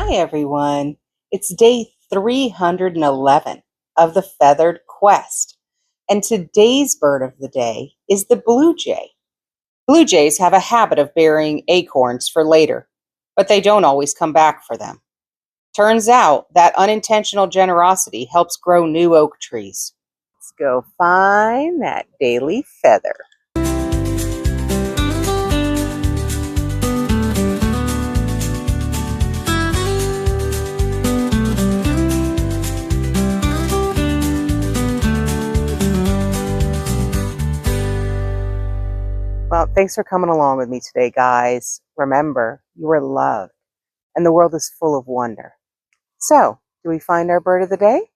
Hi, everyone. It's day 311 of the Feathered Quest, and today's bird of the day is the blue jay. Blue jays have a habit of burying acorns for later, but they don't always come back for them. Turns out that unintentional generosity helps grow new oak trees. Let's go find that daily feather. Well, thanks for coming along with me today, guys. Remember, you are loved, and the world is full of wonder. So, do we find our bird of the day?